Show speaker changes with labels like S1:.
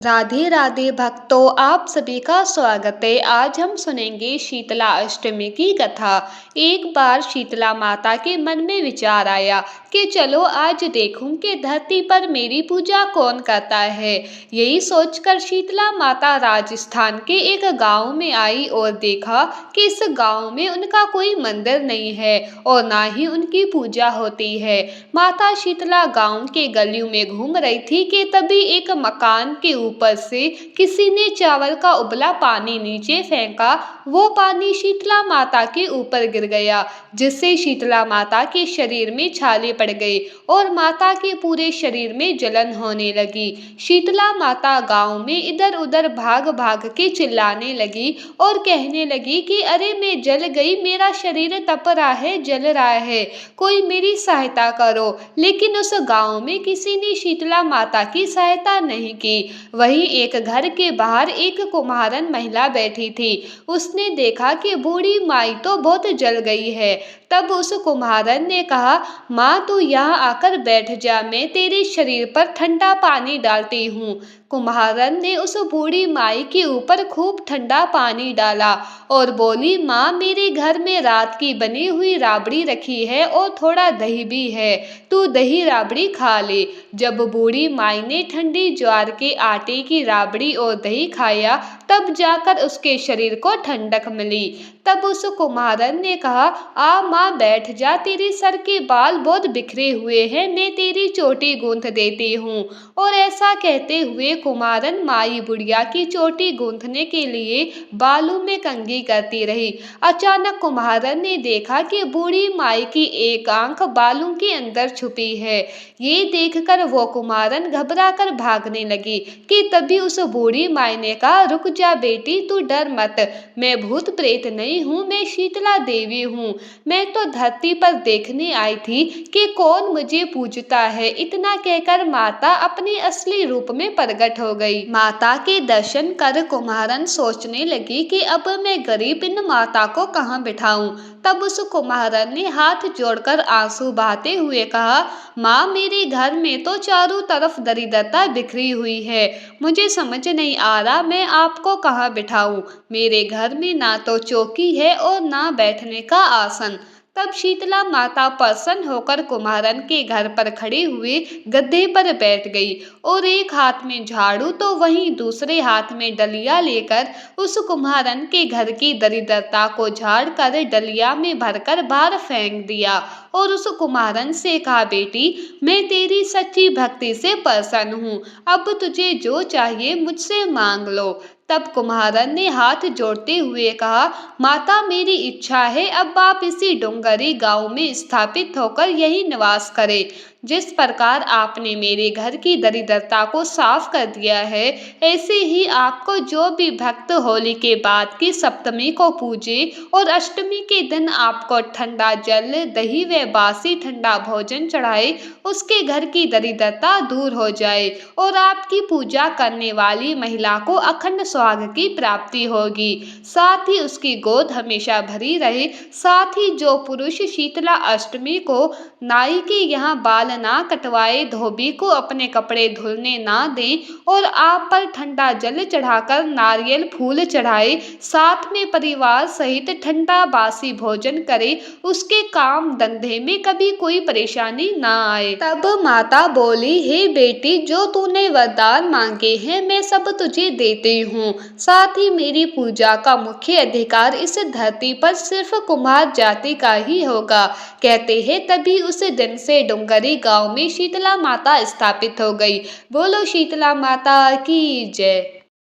S1: राधे राधे भक्तों, आप सभी का स्वागत है। आज हम सुनेंगे शीतला अष्टमी की कथा। एक बार शीतला माता के मन में विचार आया कि चलो आज देखूं कि धरती पर मेरी पूजा कौन करता है। यही सोचकर शीतला माता राजस्थान के एक गांव में आई और देखा कि इस गांव में उनका कोई मंदिर नहीं है और ना ही उनकी पूजा होती है। माता शीतला गांव के गलियों में घूम रही थी कि तभी एक मकान के ऊपर से किसी ने चावल का उबला पानी नीचे फेंका। वो पानी शीतला माता के ऊपर गिर गया, जिससे शीतला माता के शरीर में छाले पड़ गए और माता के पूरे शरीर में जलन होने लगी। शीतला माता गांव में इधर उधर भाग भाग के चिल्लाने लगी और कहने लगी कि अरे मैं जल गई, मेरा शरीर तप रहा है, जल रहा है, कोई मेरी सहायता करो। लेकिन उस गांव में किसी ने शीतला माता की सहायता नहीं की। वहीं एक घर के बाहर एक कुम्हारन महिला बैठी थी। उसने देखा कि बूढ़ी माई तो बहुत जल गई है। तब उस कुम्हारन ने कहा, माँ तू यहाँ आकर बैठ जा, मैं तेरे शरीर पर ठंडा पानी डालती हूँ। कुम्हारन ने उस बूढ़ी माई के ऊपर खूब ठंडा पानी डाला और बोली, माँ मेरे घर में रात की बनी हुई राबड़ी रखी है और थोड़ा दही भी है, तू दही राबड़ी खा ले। जब बूढ़ी माई ने ठंडी ज्वार के आटे की राबड़ी और दही खाया, तब जाकर उसके शरीर को ठंडक मिली। तब उस कुम्हारन ने कहा, आ माँ बैठ जा, तेरे सर के बाल बहुत बिखरे हुए हैं, मैं तेरी चोटी गूंथ देती हूँ। और ऐसा कहते हुए कुम्हारन माई बुढ़िया की चोटी गूंथने के लिए बालों में कंघी करती रही। अचानक कुम्हारन ने देखा कि बूढ़ी माई की एक आंख बालों के अंदर छुपी है। ये देखकर वो कुम्हारन घबरा कर भागने लगी कि तभी उस बूढ़ी माई ने कहा, रुक जा बेटी, तू डर मत, मैं भूत प्रेत नहीं हूँ, मैं शीतला देवी हूँ। मैं तो धरती पर देखने आई थी कि कौन मुझे पूजता है। इतना कहकर माता अपने असली रूप में प्रकट हो गई। माता के दर्शन कर कुम्हारन सोचने लगी कि अब मैं गरीब इन माता को कहाँ बिठाऊं। तब उस कुम्हारन ने हाथ जोड़कर आंसू बहाते हुए कहा, माँ मेरे घर में तो चारों तरफ दरिद्रता बिखरी हुई है, मुझे समझ नहीं आ रहा मैं आपको कहाँ बिठाऊं। मेरे घर में ना तो चौकी है और ना बैठने का आसन। तब शीतला माता प्रसन्न होकर कुम्हारन के घर पर खड़े हुए गद्दे पर बैठ गई और एक हाथ में झाड़ू तो वहीं दूसरे हाथ में डलिया लेकर उस कुम्हारन के घर की दरिद्रता को झाड़ कर डलिया में भरकर बाहर फेंक दिया और उस कुम्हारन से कहा, बेटी मैं तेरी सच्ची भक्ति से प्रसन्न हूँ, अब तुझे जो चाहिए मुझसे मांग लो। तब कुम्हारन ने हाथ जोड़ते हुए कहा, माता मेरी इच्छा है अब आप इसी डोंगरी गांव में स्थापित होकर यही निवास करें। जिस प्रकार आपने मेरे घर की दरिद्रता को साफ कर दिया है, ऐसे ही आपको जो भी भक्त होली के बाद की सप्तमी को पूजे और अष्टमी के दिन आपको ठंडा जल, दही व बासी ठंडा भोजन चढ़ाए, उसके घर की दरिद्रता दूर हो जाए और आपकी पूजा करने वाली महिला को अखंड सौभाग्य की प्राप्ति होगी। साथ ही उसकी गोद हमेशा भरी रहे। साथ ही जो पुरुष शीतला अष्टमी को नाई के यहाँ बाल ना कटवाए, धोबी को अपने कपड़े धुलने ना दे और आप पर ठंडा जल चढ़ाकर नारियल फूल चढ़ाए, साथ में परिवार सहित ठंडा बासी भोजन करे, उसके काम धंधे में कभी कोई परेशानी ना आए। तब माता बोली, हे बेटी, जो तूने वरदान मांगे हैं मैं सब तुझे देती हूँ। साथ ही मेरी पूजा का मुख्य अधिकार इस धरती पर सिर्फ कुम्हार जाति का ही होगा। कहते हैं तभी उस दिन से डोंगरी गांव में शीतला माता स्थापित हो गई। बोलो शीतला माता की जय।